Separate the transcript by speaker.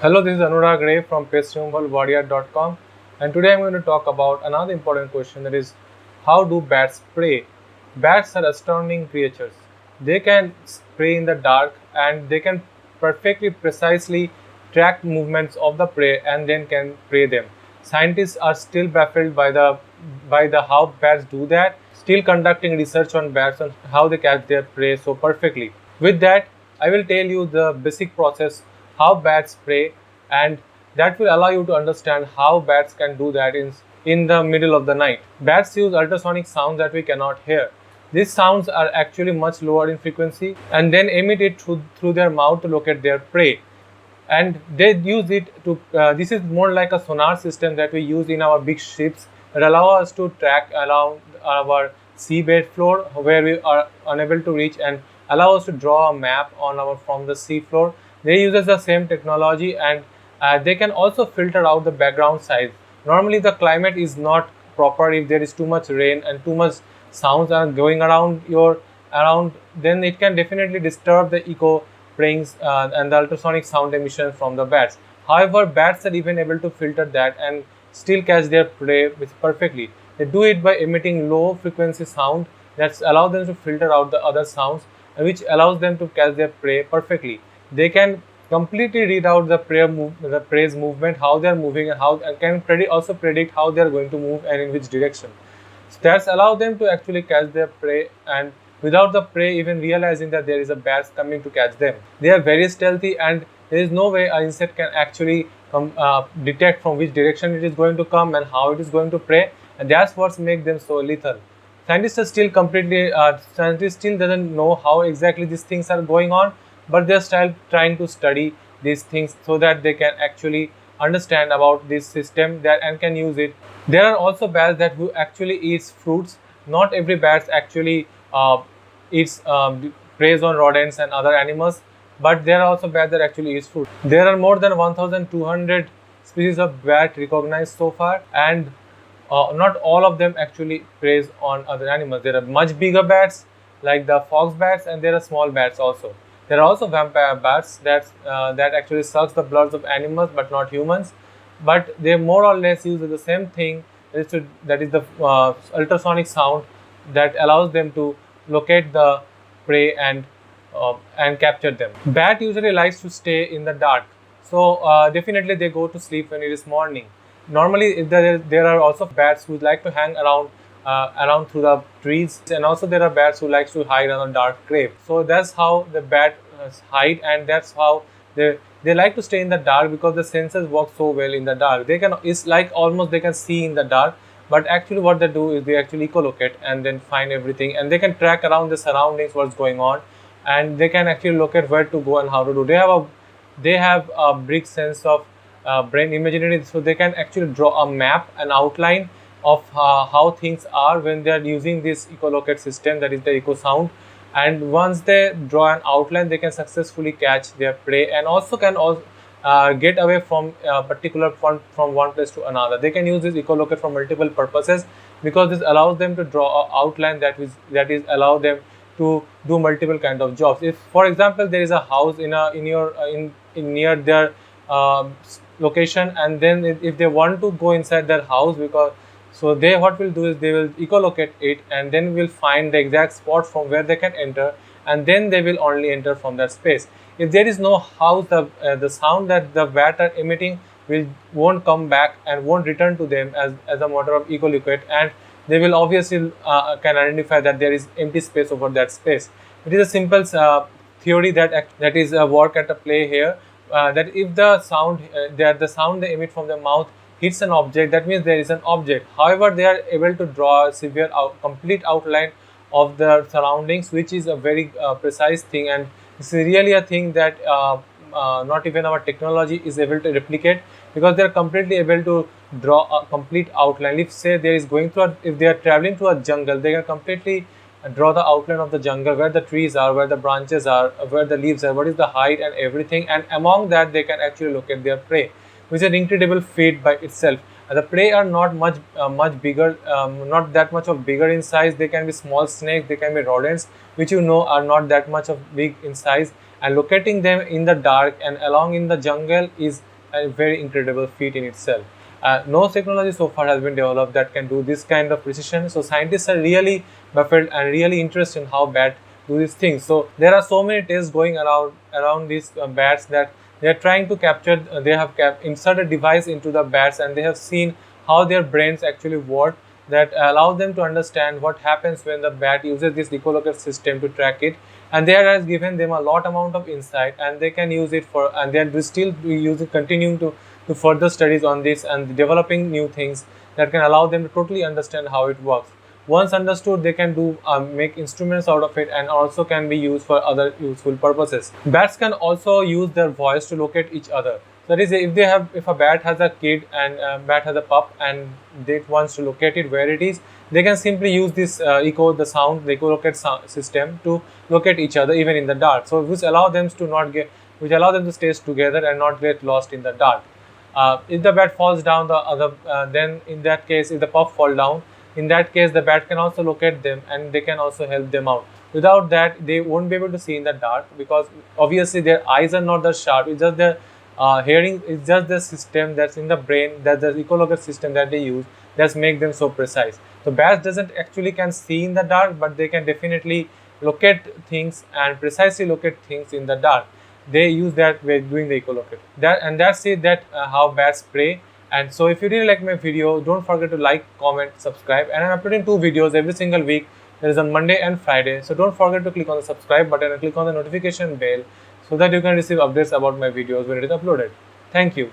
Speaker 1: Hello, this is Anurag Ray from PestRemovalWarrior.com, and today I'm going to talk about another important question, that is, how do bats prey? Bats are astounding creatures. They can prey in the dark and they can perfectly precisely track movements of the prey and then can prey them. Scientists are still baffled by the how bats do that, still conducting research on bats on how they catch their prey so perfectly. With that, I will tell you the basic process how bats prey, and that will allow you to understand how bats can do that in the middle of the night. Bats use ultrasonic sounds that we cannot hear. These sounds are actually much lower in frequency and then emit it through their mouth to locate their prey, and they use it to this is more like a sonar system that we use in our big ships that allow us to track along our seabed floor where we are unable to reach, and allow us to draw a map on our from the sea floor. They uses the same technology, and they can also filter out the background size. Normally the climate is not proper. If there is too much rain and too much sounds are going around, then it can definitely disturb the echo brings and the ultrasonic sound emission from the bats. However, bats are even able to filter that and still catch their prey perfectly. They do it by emitting low frequency sound that allow them to filter out the other sounds, which allows them to catch their prey perfectly. They can completely read out the prey's movement, how they are moving, and can also predict how they are going to move and in which direction. Stats allow them to actually catch their prey, and without the prey even realizing that there is a bat coming to catch them. They are very stealthy, and there is no way an insect can actually detect from which direction it is going to come and how it is going to prey, and that's what makes them so lethal. Scientists still doesn't know how exactly these things are going on, but they're still trying to study these things so that they can actually understand about this system that and can use it. There are also bats that who actually eats fruits. Not every bat actually eats preys on rodents and other animals, but there are also bats that actually eats fruit. There are more than 1,200 species of bat recognized so far, and not all of them actually preys on other animals. There are much bigger bats like the fox bats, and there are small bats also. There are also vampire bats that actually sucks the bloods of animals but not humans, but they more or less use the same thing, that is the ultrasonic sound that allows them to locate the prey and capture them. Bat usually likes to stay in the dark, so definitely they go to sleep when it is morning. Normally, if there are also bats who like to hang around through the trees, and also there are bats who likes to hide on a dark grave. So that's how the bat hide, and that's how they like to stay in the dark, because the senses work so well in the dark. It's like almost they can see in the dark, but actually what they do is they actually echolocate and then find everything, and they can track around the surroundings what's going on, and they can actually locate where to go and how to do. They have a big sense of brain imaginary, so they can actually draw a map, an outline of how things are when they are using this echolocate system, that is the echo sound. And once they draw an outline, they can successfully catch their prey, and also can get away from particular from one place to another. They can use this echolocate for multiple purposes, because this allows them to draw an outline that is allow them to do multiple kind of jobs. If, for example, there is a house in near their location, and then if they want to go inside their house, because so they what will do is they will echolocate it, and then will find the exact spot from where they can enter, and then they will only enter from that space. If there is no house, the sound that the bat are emitting won't come back and won't return to them as a matter of echolocate, and they will obviously can identify that there is empty space over that space. It is a simple theory that is work at a play here. That if the sound they emit from the mouth hits an object, that means there is an object. However, they are able to draw a complete outline of the surroundings, which is a very precise thing, and it's really a thing that not even our technology is able to replicate, because they are completely able to draw a complete outline. If say there is going through if they are traveling through a jungle, they can completely draw the outline of the jungle, where the trees are, where the branches are, where the leaves are, what is the height and everything, and among that they can actually locate their prey, which is an incredible feat by itself. The prey are not much bigger, not that much of bigger in size. They can be small snakes, they can be rodents, which are not that much of big in size, and locating them in the dark and along in the jungle is a very incredible feat in itself. No technology so far has been developed that can do this kind of precision. So scientists are really baffled and really interested in how bats do these things. So there are so many tests going around these bats that they are trying to capture. They have inserted a device into the bats, and they have seen how their brains actually work, that allow them to understand what happens when the bat uses this echolocate system to track it, and that has given them a lot amount of insight, and they can use it for, and they are still using, continuing to further studies on this and developing new things that can allow them to totally understand how it works. Once understood, they can do make instruments out of it, and also can be used for other useful purposes. Bats can also use their voice to locate each other. That is, if a bat has a kid and a bat has a pup and they wants to locate it where it is, they can simply use this the echolocate system to locate each other even in the dark. So which allow them to not get, which allow them to stay together and not get lost in the dark. If the bat falls down, then in that case, if the pup fall down, in that case the bat can also locate them and they can also help them out. Without that, they won't be able to see in the dark, because obviously their eyes are not that sharp. It's just their hearing is just the system that's in the brain, that's the ecological system that they use, that's make them so precise. So bats doesn't actually can see in the dark, but they can definitely locate things and precisely locate things in the dark. They use that way doing the echolocate. That's it. That how bats prey. And so if you really like my video, don't forget to like, comment, subscribe. And I'm uploading 2 videos every single week. That is on Monday and Friday. So don't forget to click on the subscribe button and click on the notification bell so that you can receive updates about my videos when it is uploaded. Thank you.